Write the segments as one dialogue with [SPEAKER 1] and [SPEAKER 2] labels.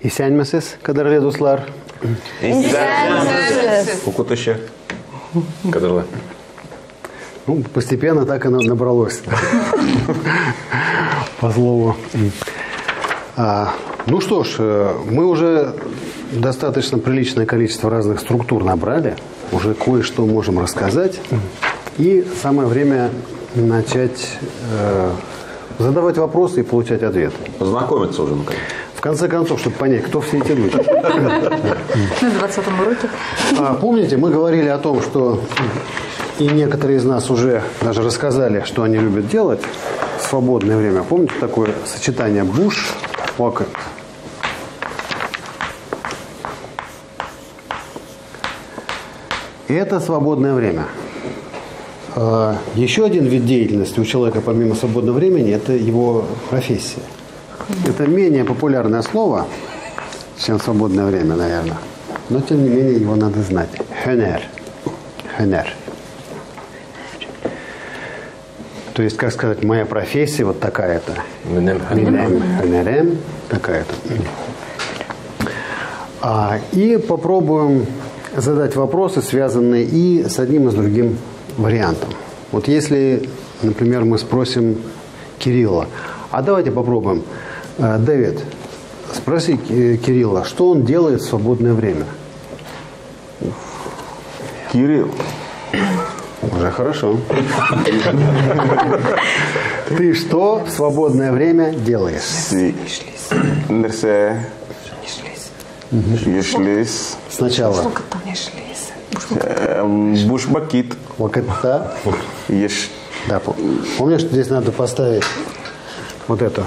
[SPEAKER 1] İsyanmesiz kadarıyla dostlar.
[SPEAKER 2] İsyanmesiz.
[SPEAKER 3] Укутыще. Кадрлы.
[SPEAKER 1] Ну, постепенно так и набралось. По слову. Ну что ж, мы уже достаточно приличное количество разных структур набрали. Уже кое-что можем рассказать. И самое время начать задавать вопросы и получать ответы.
[SPEAKER 3] Познакомиться уже наконец.
[SPEAKER 1] В конце концов, чтобы понять, кто все эти люди.
[SPEAKER 2] На 20-м уроке.
[SPEAKER 1] Помните, мы говорили о том, что и некоторые из нас уже даже рассказали, что они любят делать в свободное время. Помните такое сочетание bush pocket? И это свободное время. Еще один вид деятельности у человека помимо свободного времени – это его профессия. Это менее популярное слово, чем свободное время, наверное. Но, тем не менее, его надо знать. Хенер. Хенер. То есть, как сказать, моя профессия вот такая-то. Хенерем. Такая-то. И попробуем задать вопросы, связанные и с одним, и с другим вариантом. Вот если, например, мы спросим Кирилла, а давайте попробуем. Дэвид, спроси Кирилла, что он делает в свободное время?
[SPEAKER 3] Кирилл.
[SPEAKER 1] Уже хорошо. Ты что в свободное время делаешь? Сначала.
[SPEAKER 3] Бушбакит.
[SPEAKER 1] Вакетта.
[SPEAKER 3] Еш.
[SPEAKER 1] Да, помнишь, что здесь надо поставить вот это,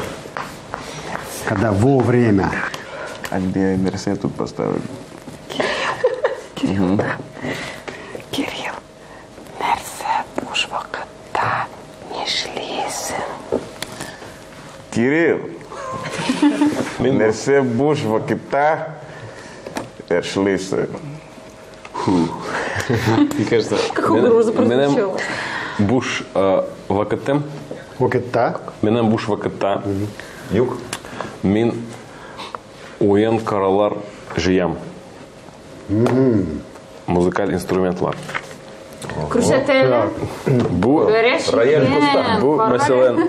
[SPEAKER 1] когда вовремя.
[SPEAKER 3] А где Мерсе тут поставили?
[SPEAKER 2] Кирилл, Мерсе бушвакетта не шлисен.
[SPEAKER 3] Кирилл. Мерсе бушвакетта шлисен.
[SPEAKER 4] Мне кажется,
[SPEAKER 2] Как угроза прозвучала.
[SPEAKER 4] Буш вакатем.
[SPEAKER 1] Вакетта.
[SPEAKER 4] Менем буш вакатта.
[SPEAKER 3] Юг.
[SPEAKER 4] Мин уен каралар жиям. Музыкаль инструментlar.
[SPEAKER 2] Крушетели.
[SPEAKER 4] Бу
[SPEAKER 3] Рояль куста.
[SPEAKER 4] бу мәсәлән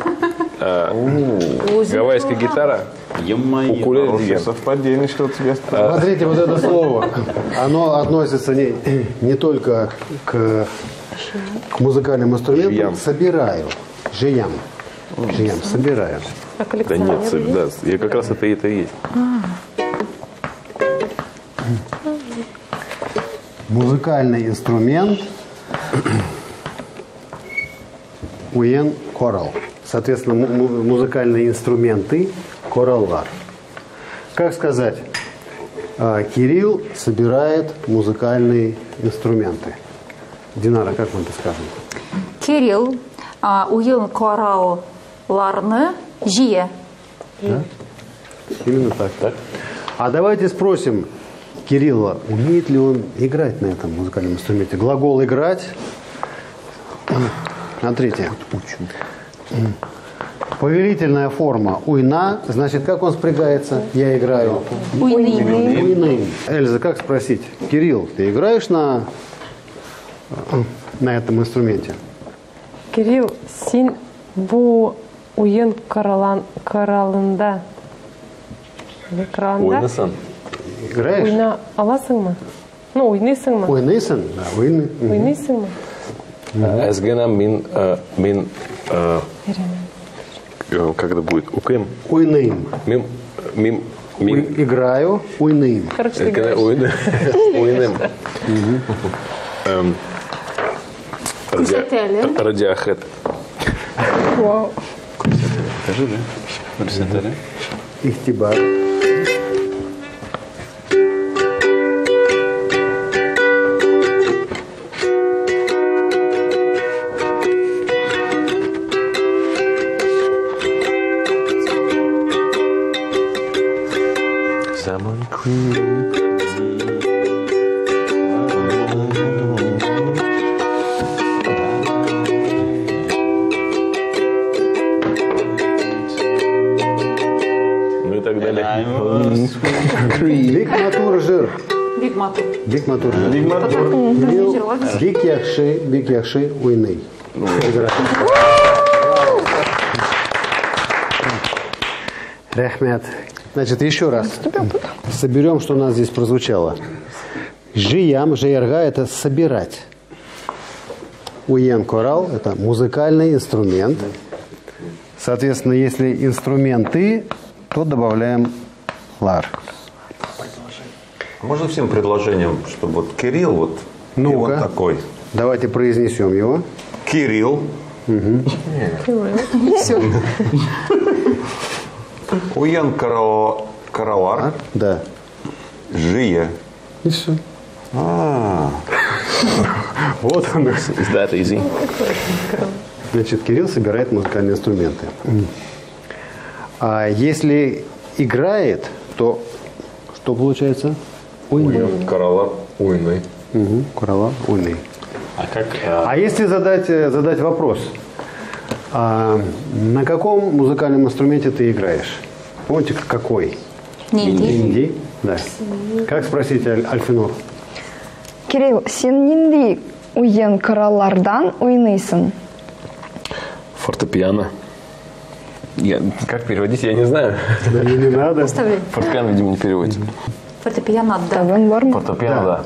[SPEAKER 4] гавайская гитара. Укулеле
[SPEAKER 3] Хорошее
[SPEAKER 4] деген.
[SPEAKER 3] совпадение, что у тебя стало.
[SPEAKER 1] Смотрите, вот это слово, оно относится не только к музыкальным инструментам.
[SPEAKER 4] Жиям.
[SPEAKER 1] Собираю. Жиям. Жиям. Собираю.
[SPEAKER 4] Да нет, да, я как раз это и есть.
[SPEAKER 1] Музыкальный инструмент уен корал. Соответственно, музыкальные инструменты кораллар. Как сказать? Кирилл собирает музыкальные инструменты. Динара, как мы это скажем?
[SPEAKER 2] Кирилл уен коралларны жие.
[SPEAKER 1] Да? Именно так. А давайте спросим Кирилла, умеет ли он играть на этом музыкальном инструменте. Глагол «играть». Смотрите. Повелительная форма «уйна». Значит, как он спрягается? Я играю. Уйны. Эльза, как спросить? Кирилл, ты играешь на этом инструменте?
[SPEAKER 5] Кирилл, син бу уен каралында.
[SPEAKER 4] Ойнасан.
[SPEAKER 1] Играешь?
[SPEAKER 5] Уйна аласыңмы? Ну, уйнайсыңмы?
[SPEAKER 1] Уйнайсың? Да, уйны.
[SPEAKER 5] Уйнайсыңмы?
[SPEAKER 4] Әзгенам мин как это будет? Укем.
[SPEAKER 1] Уйным.
[SPEAKER 4] Мим.
[SPEAKER 1] Играю. Уйным.
[SPEAKER 5] Короче, ты играешь.
[SPEAKER 4] Уйнем.
[SPEAKER 2] Крушетели.
[SPEAKER 4] Радиохет.
[SPEAKER 5] Вау.
[SPEAKER 4] Скажи, да? Крушетели.
[SPEAKER 1] Ихтибар.
[SPEAKER 4] Someone creep. Ну и так далее.
[SPEAKER 1] Бик матур жир.
[SPEAKER 2] Биг мату.
[SPEAKER 1] Бик матур жир.
[SPEAKER 2] Биг
[SPEAKER 1] Бик яхши уйный. Рахмет. Значит, еще раз. Соберем, что у нас здесь прозвучало. Жиям, жиярга – это собирать. Уен корал – это музыкальный инструмент. Соответственно, если инструменты, то добавляем лар.
[SPEAKER 3] Можно всем предложением, чтобы вот Кирилл вот и
[SPEAKER 1] Ну-ка.
[SPEAKER 3] вот такой.
[SPEAKER 1] Давайте произнесем его.
[SPEAKER 3] Кирилл.
[SPEAKER 2] Все.
[SPEAKER 3] Уен Каралар.
[SPEAKER 1] Да.
[SPEAKER 3] Жие.
[SPEAKER 1] И все.
[SPEAKER 3] Вот он.
[SPEAKER 4] Is that easy?
[SPEAKER 1] Значит, Кирилл собирает музыкальные инструменты. А если играет, то что получается? Уйный.
[SPEAKER 3] Каралар. Уйный.
[SPEAKER 1] Корала, уйный.
[SPEAKER 4] А как...
[SPEAKER 1] А если задать вопрос, на каком музыкальном инструменте ты играешь? Помните, какой?
[SPEAKER 2] Нинди.
[SPEAKER 1] Инди? Да. Как спросить Альфинур?
[SPEAKER 6] Кирилл, сен нинди уен каралардан уйныйсын?
[SPEAKER 4] Фортепиано. Как переводить, я не знаю.
[SPEAKER 1] Да, не надо.
[SPEAKER 2] Оставляй.
[SPEAKER 4] Фортепиано, видимо, не переводится.
[SPEAKER 2] Фортепиано, да.
[SPEAKER 6] Табан бар ма?
[SPEAKER 4] Фортепиано, да.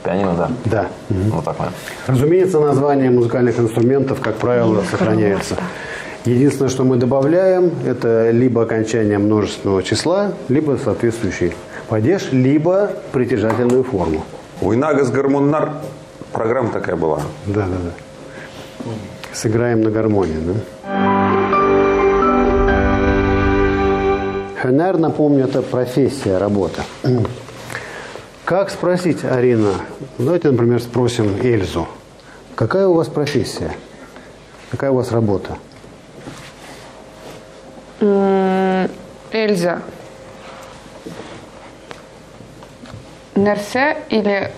[SPEAKER 4] Пианино, да.
[SPEAKER 1] Да.
[SPEAKER 4] Вот так, наверное.
[SPEAKER 1] Разумеется, название музыкальных инструментов, как правило, сохраняется. Единственное, что мы добавляем, это либо окончание множественного числа, либо соответствующий падеж, либо притяжательную форму.
[SPEAKER 3] Уйнагас Гармоннар. Программа такая была.
[SPEAKER 1] Да. Сыграем на гармонии, да? Хенер, напомню, это профессия, работа. Как спросить, Арина? Давайте, например, спросим Эльзу. Какая у вас профессия? Какая у вас работа?
[SPEAKER 7] Эльза. Нерсе или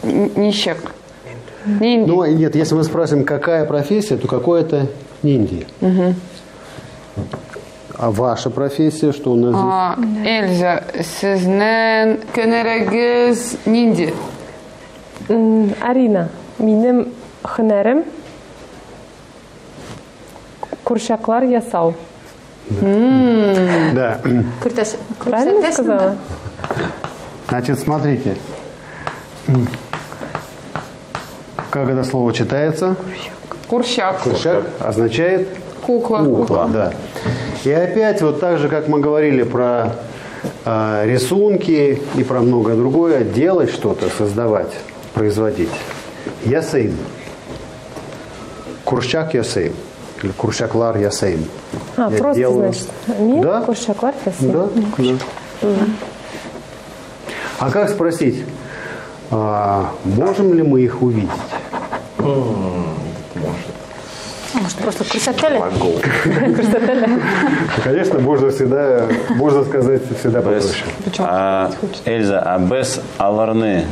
[SPEAKER 7] нищек? Нинди.
[SPEAKER 1] Ну, нет, если мы спросим, какая профессия, то какой это нинди. А ваша профессия, что у нас здесь?
[SPEAKER 7] Эльза, сезнен кенерегез нинди.
[SPEAKER 5] Арина, минем хынерим курчаклар ясау.
[SPEAKER 1] Да.
[SPEAKER 5] Правильно сказала?
[SPEAKER 1] Значит, смотрите. Как это слово читается?
[SPEAKER 7] Курчак.
[SPEAKER 1] Курчак означает
[SPEAKER 7] Кукла.
[SPEAKER 1] кукла. Да. И опять, вот так же, как мы говорили про рисунки и про многое другое, делать что-то, создавать, производить. Ясейм. Курчак ясейм. Или курчаклар ясейм. Я
[SPEAKER 5] Просто,
[SPEAKER 1] делаю-
[SPEAKER 5] значит, мин
[SPEAKER 1] Да.
[SPEAKER 5] курчаклар ясау.
[SPEAKER 1] Да, да. А как спросить, можем ли мы их увидеть?
[SPEAKER 2] Может, просто красотели?
[SPEAKER 1] Конечно, можно всегда, можно сказать всегда попроще.
[SPEAKER 8] Эльза, а без аларны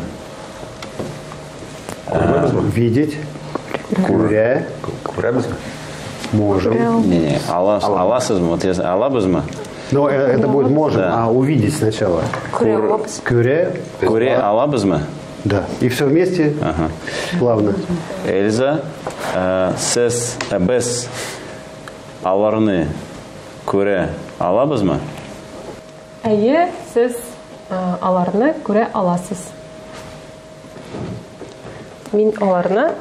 [SPEAKER 1] Видеть, куря, можем.
[SPEAKER 8] не, аласызма, вот если алабызма,
[SPEAKER 1] Но это будет можем,
[SPEAKER 8] Да.
[SPEAKER 1] а увидеть сначала.
[SPEAKER 2] Курелопс.
[SPEAKER 1] Куря,
[SPEAKER 8] куре алабызма,
[SPEAKER 1] да. И все вместе, плавно.
[SPEAKER 8] Эльза, сес без аларны куре алабызма,
[SPEAKER 5] Әйе, сіз аларны күрә аласыз. Мин аларны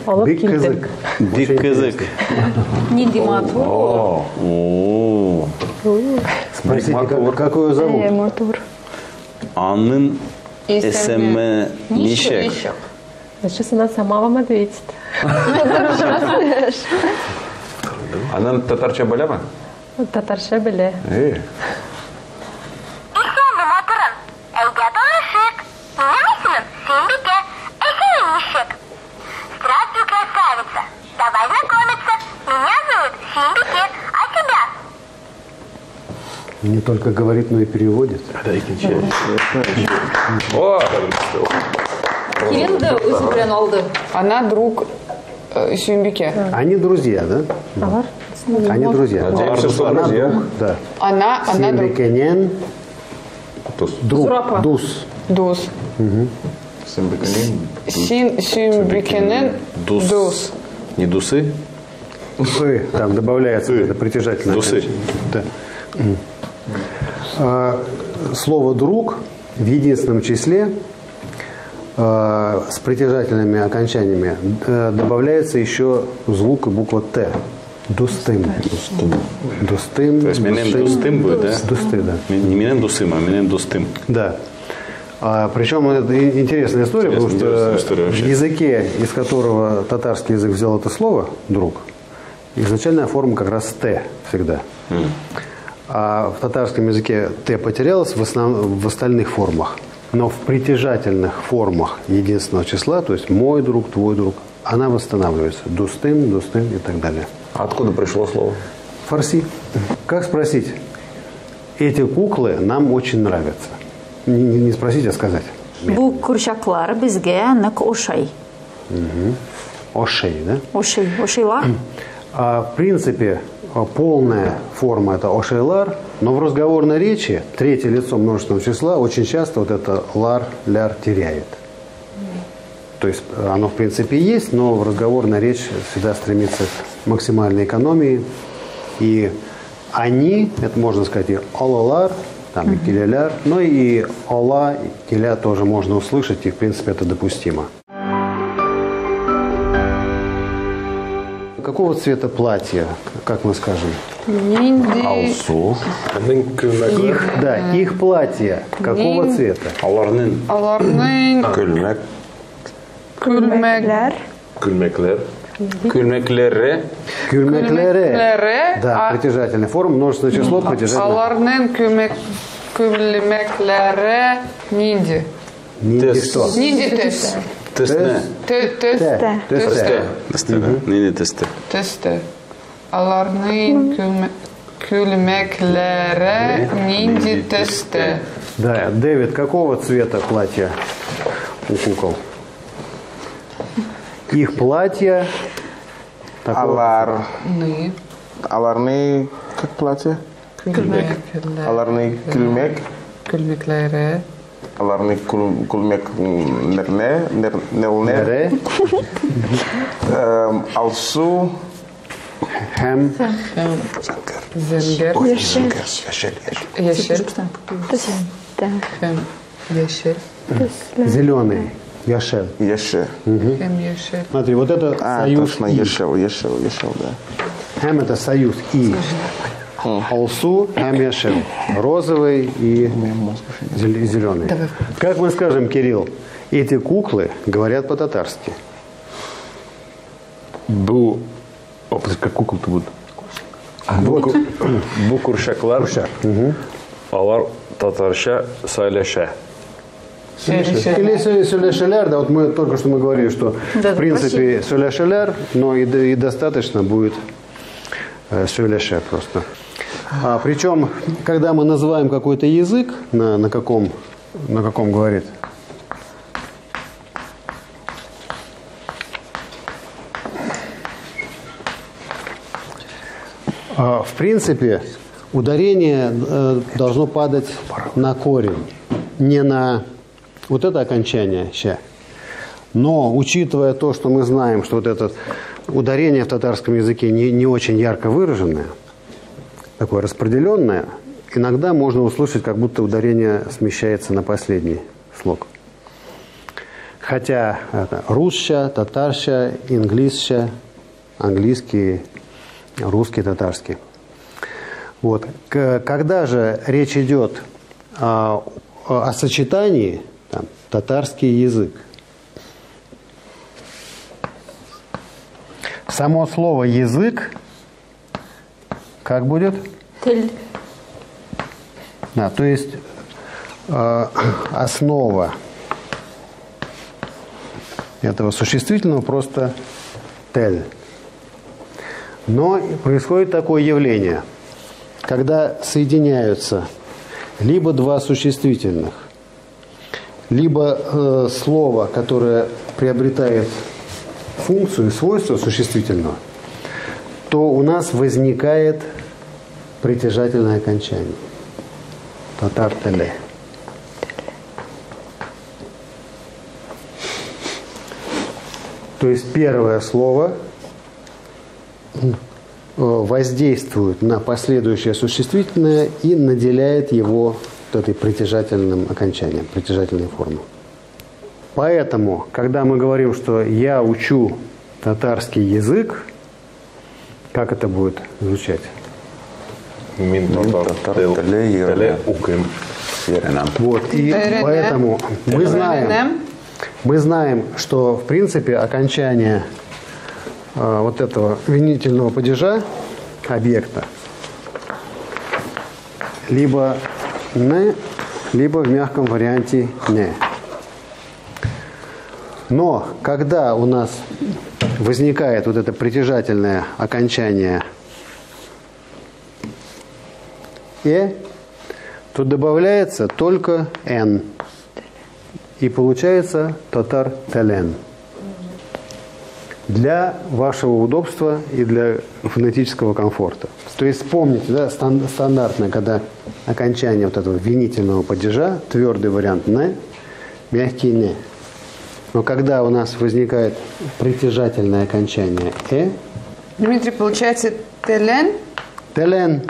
[SPEAKER 5] алып
[SPEAKER 1] Бик
[SPEAKER 5] килдем.
[SPEAKER 1] кызык.
[SPEAKER 8] дик кызык.
[SPEAKER 2] Нинди мату.
[SPEAKER 8] О,
[SPEAKER 1] Спросите, как ее зовут?
[SPEAKER 6] Матур.
[SPEAKER 8] анын эсеме нишек.
[SPEAKER 5] Сейчас она сама вам ответит.
[SPEAKER 3] Она татарча баляма?
[SPEAKER 5] Татарша белә.
[SPEAKER 9] Исәнме, матурым? Әйдә танышык. Минем исемем Сөембикә. Әсәрең ничек? Здравствуй, красавица. Давай знакомиться. Меня зовут Сөембикә. А тебя?
[SPEAKER 1] Не только говорит, но и переводит.
[SPEAKER 4] О!
[SPEAKER 2] Кирилл да өзі білен алды.
[SPEAKER 7] Она друг Сүйінбике.
[SPEAKER 1] Они друзья, да?
[SPEAKER 5] Алар.
[SPEAKER 1] Они друзья.
[SPEAKER 4] Надеемся, что
[SPEAKER 1] Она
[SPEAKER 4] друзья.
[SPEAKER 1] друг, да.
[SPEAKER 7] Она друг.
[SPEAKER 1] Сүйінбикенен друг.
[SPEAKER 2] Зурапа.
[SPEAKER 1] Дус.
[SPEAKER 7] Дус. Сүйінбикенен дус.
[SPEAKER 8] Не дусы?
[SPEAKER 1] Там добавляется это притяжательное.
[SPEAKER 8] Дусы.
[SPEAKER 1] Да. Слово «друг» в единственном числе с притяжательными окончаниями добавляется еще звук и буква «т». Дустым. Дустым.
[SPEAKER 8] То есть менем дустым будет, да?
[SPEAKER 1] Дусты, да.
[SPEAKER 8] Не менем дусым, а менем дустым.
[SPEAKER 1] Да. Причем это интересная история, потому что в языке, из которого татарский язык взял это слово «друг», изначальная форма как раз «т» всегда. А в татарском языке «т» потерялось в остальных формах. Но в притяжательных формах единственного числа, то есть «мой друг», «твой друг», она восстанавливается. Дустым, дустым и так далее.
[SPEAKER 4] А откуда пришло слово?
[SPEAKER 1] Фарси. Как спросить? Эти куклы нам очень нравятся. Не спросить, а сказать.
[SPEAKER 2] Бұл күршаклар бізге нық ошай.
[SPEAKER 1] Ошей, да?
[SPEAKER 2] Ошейлар.
[SPEAKER 1] В принципе, полная форма это ошейлар, но в разговорной речи третье лицо множественного числа очень часто вот это лар, ляр теряет. То есть оно в принципе есть, но в разговорной речи всегда стремится к максимальной экономии. И они, это можно сказать и олалар, там и киляляр, но и ола, и киля тоже можно услышать, и в принципе это допустимо. Какого цвета платье, как мы скажем?
[SPEAKER 8] Алсу.
[SPEAKER 1] Их платье какого цвета?
[SPEAKER 8] Аларнын.
[SPEAKER 7] Аларның
[SPEAKER 3] Күлмәк.
[SPEAKER 7] күлмәкләр.
[SPEAKER 4] Күлмеклер. Күлмеклері.
[SPEAKER 1] Кюльмеклере. Да, притяжательная форма, множественное число, притяжательное.
[SPEAKER 7] Аларның күлмәкләре нинди?
[SPEAKER 1] Нинди что?
[SPEAKER 7] Нинди төс.
[SPEAKER 8] Тесне.
[SPEAKER 1] Тесте.
[SPEAKER 8] Тесте, да. Не тесте.
[SPEAKER 7] Төсті. Аларның күлмәкләре нинди төсті.
[SPEAKER 1] Да, Дэвид, какого цвета платье у кукол? Их платье такого...
[SPEAKER 10] Аларны как платье? Аларны күлмәк.
[SPEAKER 7] Күлмәкләре.
[SPEAKER 10] Аларны күлмәк нерле. Алсу.
[SPEAKER 1] Һәм
[SPEAKER 7] Зәңгәр. Яшел. Һәм яшел.
[SPEAKER 1] зеленый. Яшел.
[SPEAKER 10] Яше.
[SPEAKER 7] Һәм яшел.
[SPEAKER 1] Смотри, вот это союз
[SPEAKER 10] Точно,
[SPEAKER 1] «и».
[SPEAKER 10] яшел, да.
[SPEAKER 1] Хэм это союз «и». Алсу, хэм яшел. Розовый и зеленый. Как мы скажем, Кирилл, эти куклы говорят по-татарски.
[SPEAKER 4] Бу... О, как кукол-то будут. Бу куршаклар. Алар татарша сайляша.
[SPEAKER 1] Или сюля-шеляр, да, вот мы только что мы говорили, что
[SPEAKER 2] Да,
[SPEAKER 1] в принципе сюля-шеляр, но и достаточно будет сюля-ше просто. Причем, когда мы называем какой-то язык, на каком говорит, в принципе, ударение должно падать на корень, не на вот это окончание «ща». Но, учитывая то, что мы знаем, что вот это ударение в татарском языке не очень ярко выраженное, такое распределенное, иногда можно услышать, как будто ударение смещается на последний слог. Хотя это русща, татарща, инглисща, английский, русский, татарский. Вот. Когда же речь идет о сочетании, там, татарский язык, само слово «язык» как будет?
[SPEAKER 2] Тіл.
[SPEAKER 1] Да, то есть основа этого существительного просто «тель». Но происходит такое явление. когда соединяются либо два существительных, либо слово, которое приобретает функцию и свойства существительного, то у нас возникает притяжательное окончание. Татар-теле. То есть первое слово воздействует на последующее существительное и наделяет его вот этой притяжательным окончанием, притяжательной формой. Поэтому, когда мы говорим, что я учу татарский язык, как это будет звучать? Вот, и поэтому мы знаем, что в принципе окончание вот этого винительного падежа объекта либо «не», либо в мягком варианте «не». Но когда у нас возникает вот это притяжательное окончание «э», то добавляется только «н». И получается татар-телен. Для вашего удобства и для фонетического комфорта. То есть вспомните, да, стандартно, когда окончание вот этого винительного падежа, твердый вариант «не», мягкий «не». Но когда у нас возникает притяжательное окончание «э»,
[SPEAKER 7] Дмитрий, получается телен?
[SPEAKER 1] телен.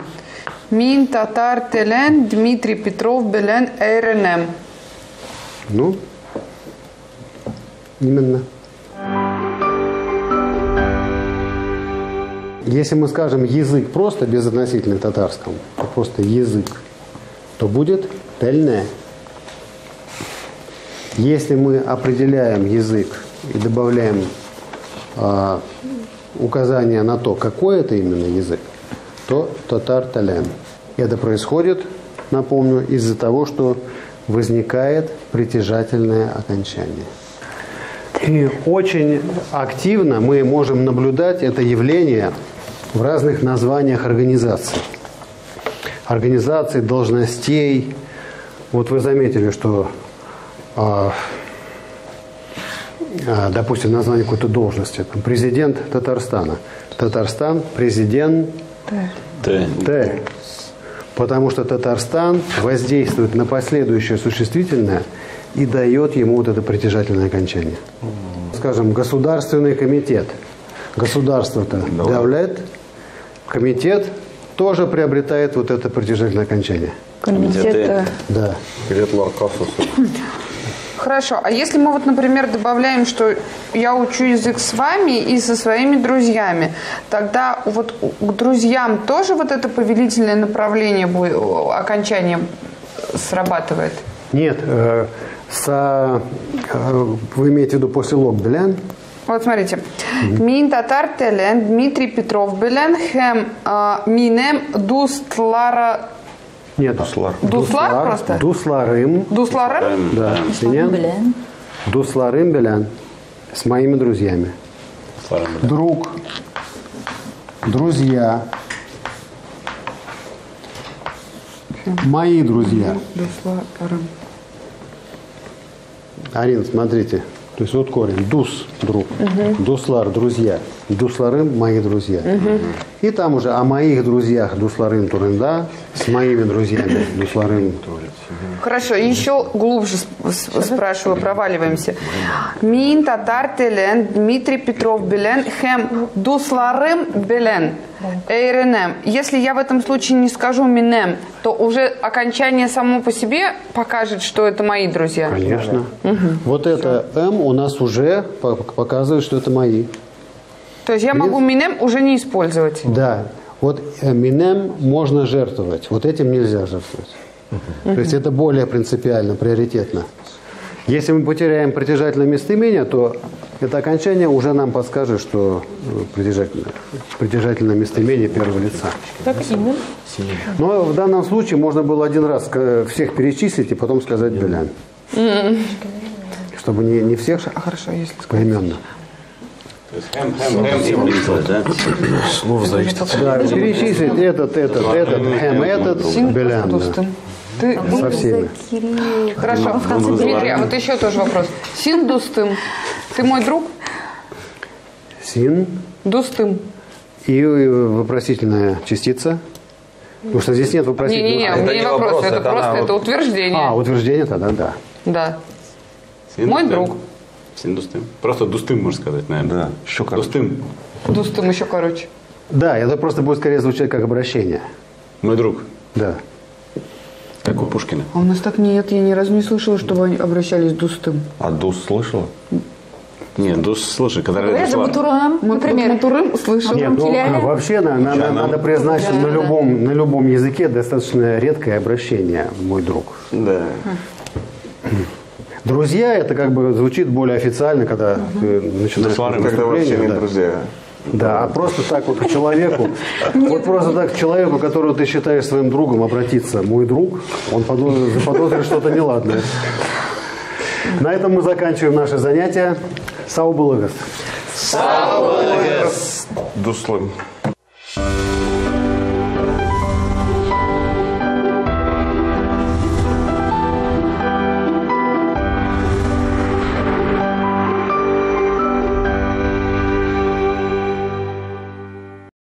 [SPEAKER 7] Мин татар телен, Дмитрий Петров белен эйренем.
[SPEAKER 1] Ну, именно. Если мы скажем язык просто без относительных татарском, просто язык, то будет тельне. Если мы определяем язык и добавляем указание на то, какой это именно язык, то татар-телен. Это происходит, напомню, из-за того, что возникает притяжательное окончание. И очень активно мы можем наблюдать это явление в разных названиях организаций. Организаций, должностей. Вот вы заметили, что, допустим, название какой-то должности. Там, президент Татарстана. Татарстан, президент Т. Потому что Татарстан воздействует на последующее существительное и дает ему вот это притяжательное окончание. Скажем, государственный комитет. Государство-то давлет, комитет тоже приобретает вот это притяжательное окончание.
[SPEAKER 6] Комитет.
[SPEAKER 1] Да.
[SPEAKER 7] Хорошо, а если мы вот, например, добавляем, что я учу язык с вами и со своими друзьями, тогда вот к друзьям тоже вот это повелительное направление будет, окончание срабатывает?
[SPEAKER 1] Нет, вы имеете в виду после лог белян?
[SPEAKER 7] Вот смотрите. Мин татар телен, Дмитрий Петров белян, хем минем дустлара...
[SPEAKER 1] Нет,
[SPEAKER 7] Дуслар просто?
[SPEAKER 1] Дусларым.
[SPEAKER 7] Дусларым?
[SPEAKER 1] Да. Дусларым белян. С моими друзьями. Друг. Друзья. Мои друзья.
[SPEAKER 7] Дусларым.
[SPEAKER 1] Арина, смотрите. То есть вот корень. Дус – друг. Дуслар – друзья. Дусларым – мои друзья. И там уже о моих друзьях дусларым турында, с моими друзьями дусларым.
[SPEAKER 7] Хорошо, еще глубже спрашиваю, проваливаемся. Мин татар телен, Дмитрий Петров белен, хем дусларым белен, эйренем. Если я в этом случае не скажу минем, то уже окончание само по себе покажет, что это мои друзья.
[SPEAKER 1] Конечно. Вот это «м» у нас уже показывает, что это мои.
[SPEAKER 7] То есть я могу минем уже не использовать?
[SPEAKER 1] Да. Вот минем можно жертвовать. Вот этим нельзя жертвовать. То есть это более принципиально, приоритетно. Если мы потеряем притяжательное местоимение, то это окончание уже нам подскажет, что притяжательное местоимение первого лица.
[SPEAKER 5] Как имя?
[SPEAKER 1] Но в данном случае можно было один раз всех перечислить и потом сказать белян. Чтобы не всех
[SPEAKER 7] хорошо, если
[SPEAKER 1] поименно.
[SPEAKER 4] Слово зависит.
[SPEAKER 1] Да, перечислить этот, хэм этот, белян. Да.
[SPEAKER 7] Дустым. Ты
[SPEAKER 1] Со всеми.
[SPEAKER 7] Хорошо. Дмитрий, а вот еще тоже вопрос. Син дустым. Ты мой друг?
[SPEAKER 1] Син
[SPEAKER 7] Дустым.
[SPEAKER 1] и вопросительная частица. Потому что здесь нет вопросительного.
[SPEAKER 7] Не-не-не,
[SPEAKER 3] Это
[SPEAKER 7] не
[SPEAKER 3] не
[SPEAKER 7] вопрос,
[SPEAKER 3] вопрос,
[SPEAKER 7] это
[SPEAKER 3] это
[SPEAKER 7] просто
[SPEAKER 3] она
[SPEAKER 7] это
[SPEAKER 3] вот-
[SPEAKER 7] утверждение.
[SPEAKER 1] Утверждение тогда, да.
[SPEAKER 7] Да. Мой друг.
[SPEAKER 8] Син дустым. Просто дустым, можно сказать, наверное.
[SPEAKER 3] Да, еще короче.
[SPEAKER 8] Дустым.
[SPEAKER 7] Дустым еще короче.
[SPEAKER 1] Да, это просто будет скорее звучать как обращение.
[SPEAKER 8] Мой друг.
[SPEAKER 1] Да.
[SPEAKER 8] Как у Пушкина.
[SPEAKER 7] А у нас так нет, я ни разу не слышала, чтобы они обращались дустым.
[SPEAKER 3] А дус слышала?
[SPEAKER 8] Нет, дус, слушай, когда
[SPEAKER 2] Говорят же Матурам, например.
[SPEAKER 7] Матурым слышал.
[SPEAKER 1] Нет, вообще надо признать, что на любом языке достаточно редкое обращение, мой друг.
[SPEAKER 10] Да.
[SPEAKER 1] Друзья, это как бы звучит более официально, когда ты начинаешь
[SPEAKER 10] Когда вообще не
[SPEAKER 1] да.
[SPEAKER 10] друзья.
[SPEAKER 1] Да, а просто так вот к человеку, вот просто так к человеку, которого ты считаешь своим другом, обратиться, мой друг, он заподозрит что-то неладное. На этом мы заканчиваем наше занятие. Сау булыгас.
[SPEAKER 10] Дуслым.